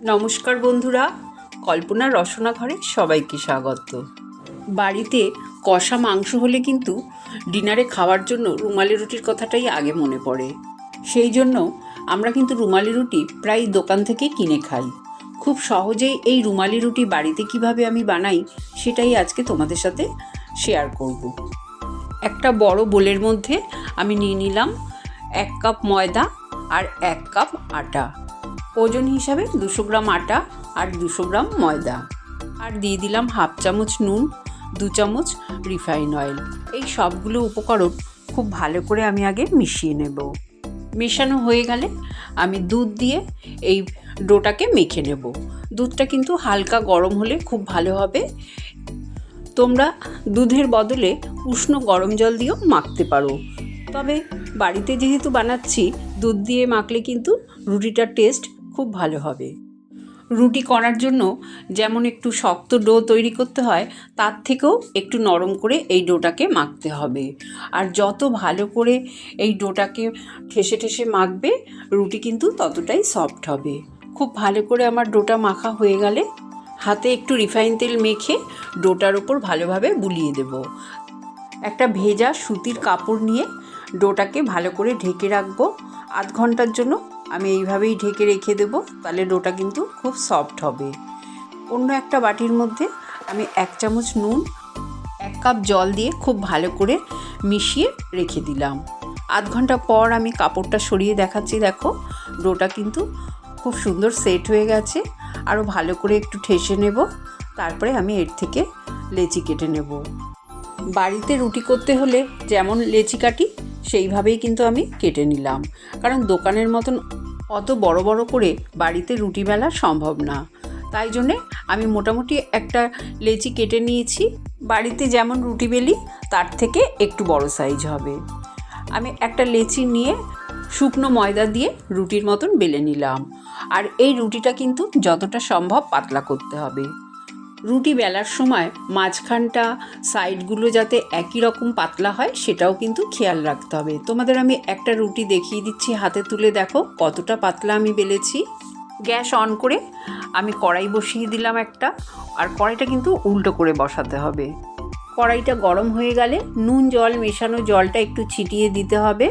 নমস্কার বন্ধুরা, কল্পনা রসনা ঘরে সবাইকে স্বাগত। বাড়িতে কষা মাংস হলে কিন্তু ডিনারে খাওয়ার জন্য রুমালি রুটির কথাটাই আগে মনে পড়ে। সেই জন্য আমরা কিন্তু রুমালি রুটি প্রায় দোকান থেকে কিনে খাই। খুব সহজেই এই রুমালি রুটি বাড়িতে কিভাবে আমি বানাই সেটাই আজকে তোমাদের সাথে শেয়ার করব। একটা বড় বোলের মধ্যে আমি নিয়ে নিলাম 1 কাপ ময়দা আর 1 কাপ আটা। ওজন হিসাবে 200 গ্রাম আটা আর 200 গ্রাম ময়দা, আর দিয়ে দিলাম 1/2 চামচ নুন, 2 চামচ রিফাইন অয়েল। এই সবগুলো উপকরণ খুব ভালো করে আমি আগে মিশিয়ে নেব। মেশানো হয়ে গেলে আমি দুধ দিয়ে এই ডোটাকে মেখে নেব। দুধটা কিন্তু হালকা গরম হলে খুব ভালো হবে। তোমরা দুধের বদলে উষ্ণ গরম জল দিয়েও মাখতে পারো, তবে বাড়িতে যেহেতু বানাচ্ছি দুধ দিয়ে মাখলে কিন্তু রুটিটার টেস্ট খুব ভালো হবে। রুটি করার জন্য যেমন একটু শক্ত ডো তৈরি করতে হয়, তার থেকেও একটু নরম করে এই ডোটাকে মাখতে হবে। আর যত ভালো করে এই ডোটাকে ঠেসে ঠেসে মাখবে, রুটি কিন্তু ততটাই সফট হবে। খুব ভালো করে আমার ডোটা মাখা হয়ে গেলে হাতে একটু রিফাইন তেল মেখে ডোটার ওপর ভালোভাবে বুলিয়ে দেব। একটা ভেজা সুতির কাপড় নিয়ে ডোটাকে ভালো করে ঢেকে রাখবো। 1/2 ঘন্টার জন্য আমি এইভাবেই ঢেকে রেখে দেবো, তাহলে ডোটা কিন্তু খুব সফট হবে। অন্য একটা বাটির মধ্যে আমি 1 চামচ নুন, 1 কাপ জল দিয়ে খুব ভালো করে মিশিয়ে রেখে দিলাম। 1/2 ঘন্টা পর আমি কাপড়টা সরিয়ে দেখাচ্ছি। দেখো, ডোটা কিন্তু খুব সুন্দর সেট হয়ে গেছে। আরও ভালো করে একটু ঠেসে নেব, তারপরে আমি এর থেকে লেচি কেটে নেব। বাড়িতে রুটি করতে হলে যেমন লেচি কাটি সেইভাবেই কিন্তু আমি কেটে নিলাম, কারণ দোকানের মতন অত বড় বড় করে বাড়িতে রুটি বেলা সম্ভব না। তাই জন্যে আমি মোটামুটি একটা লেচি কেটে নিয়েছি। বাড়িতে যেমন রুটি বেলি তার থেকে একটু বড় সাইজ হবে। আমি একটা লেচি নিয়ে শুকনো ময়দা দিয়ে রুটির মতন বেলে নিলাম। আর এই রুটিটা কিন্তু যতটা সম্ভব পাতলা করতে হবে। রুটি বেলার সময় মাঝখানটা সাইডগুলো যাতে একই রকম পাতলা হয় সেটাও কিন্তু খেয়াল রাখতে হবে। তোমাদের আমি একটা রুটি দেখিয়ে দিচ্ছি, হাতে তুলে দেখো কতটা পাতলা আমি বেলেছি। গ্যাস অন করে আমি কড়াই বসিয়ে দিলাম একটা, আর কড়াইটা কিন্তু উল্টো করে বসাতে হবে। কড়াইটা গরম হয়ে গেলে নুন জল মেশানো জলটা একটু ছিটিয়ে দিতে হবে,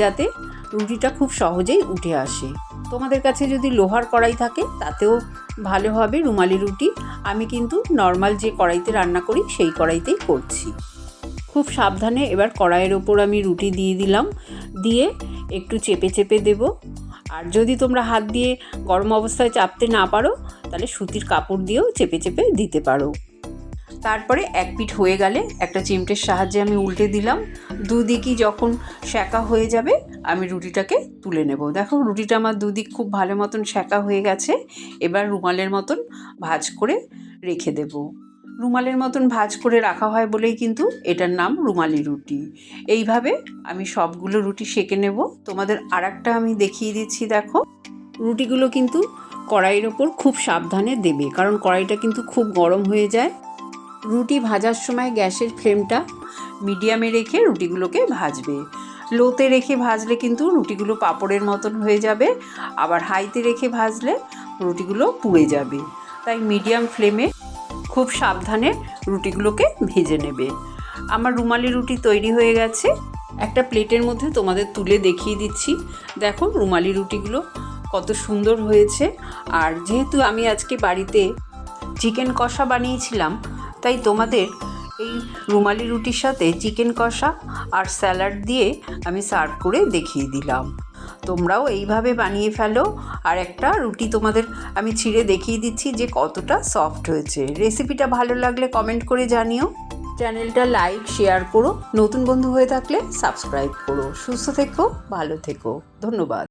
যাতে রুটিটা খুব সহজেই উঠে আসে। তোমাদের কাছে যদি লোহার কড়াই থাকে তাতেও ভালো হবে রুমালি রুটি। আমি কিন্তু নর্মাল যে কড়াইতে রান্না করি সেই কড়াইতেই করছি। খুব সাবধানে এবার কড়াইয়ের ওপর আমি রুটি দিয়ে দিলাম, দিয়ে একটু চেপে চেপে দেব। আর যদি তোমরা হাত দিয়ে গরম অবস্থায় চাপতে না পারো, তাহলে সুতির কাপড় দিয়েও চেপে চেপে দিতে পারো। তারপরে এক পিঠ হয়ে গেলে একটা চিমটের সাহায্যে আমি উল্টে দিলাম। দুদিকই যখন সেঁকা হয়ে যাবে আমি রুটিটাকে তুলে নেব। দেখো, রুটিটা আমার দুদিক খুব ভালো মতন সেঁকা হয়ে গেছে। এবার রুমালের মতন ভাঁজ করে রেখে দেব। রুমালের মতন ভাঁজ করে রাখা হয় বলেই কিন্তু এটার নাম রুমালি রুটি। এইভাবে আমি সবগুলো রুটি সেঁকে নেব। তোমাদের আরেকটা আমি দেখিয়ে দিচ্ছি। দেখো, রুটিগুলো কিন্তু কড়াইয়ের ওপর খুব সাবধানে দেবে, কারণ কড়াইটা কিন্তু খুব গরম হয়ে যায়। রুটি ভাজার সময় গ্যাসের ফ্লেমটা মিডিয়ামে রেখে রুটিগুলোকে ভাজবে। লোতে রেখে ভাজলে কিন্তু রুটিগুলো পাঁপড়ের মতন হয়ে যাবে, আবার হাইতে রেখে ভাজলে রুটিগুলো পুড়ে যাবে। তাই মিডিয়াম ফ্লেমে খুব সাবধানে রুটিগুলোকে ভেজে নেবে। আমার রুমালি রুটি তৈরি হয়ে গেছে। একটা প্লেটের মধ্যে তোমাদের তুলে দেখিয়ে দিচ্ছি। দেখো, রুমালি রুটিগুলো কত সুন্দর হয়েছে। আর যেহেতু আমি আজকে বাড়িতে চিকেন কষা বানিয়েছিলাম, তাই তোমাদের এই রুমালি রুটির সাথে চিকেন কষা আর স্যালাড দিয়ে আমি সার্ভ করে দেখিয়ে দিলাম। তোমরাও এইভাবে বানিয়ে ফেলো। আর একটা রুটি তোমাদের আমি ছিঁড়ে দেখিয়ে দিচ্ছি যে কতটা সফট হয়েছে। রেসিপিটা ভালো লাগলে কমেন্ট করে জানিও। চ্যানেলটা লাইক শেয়ার করো, নতুন বন্ধু হয়ে থাকলে সাবস্ক্রাইব করো। সুস্থ থেকো, ভালো থেকো, ধন্যবাদ।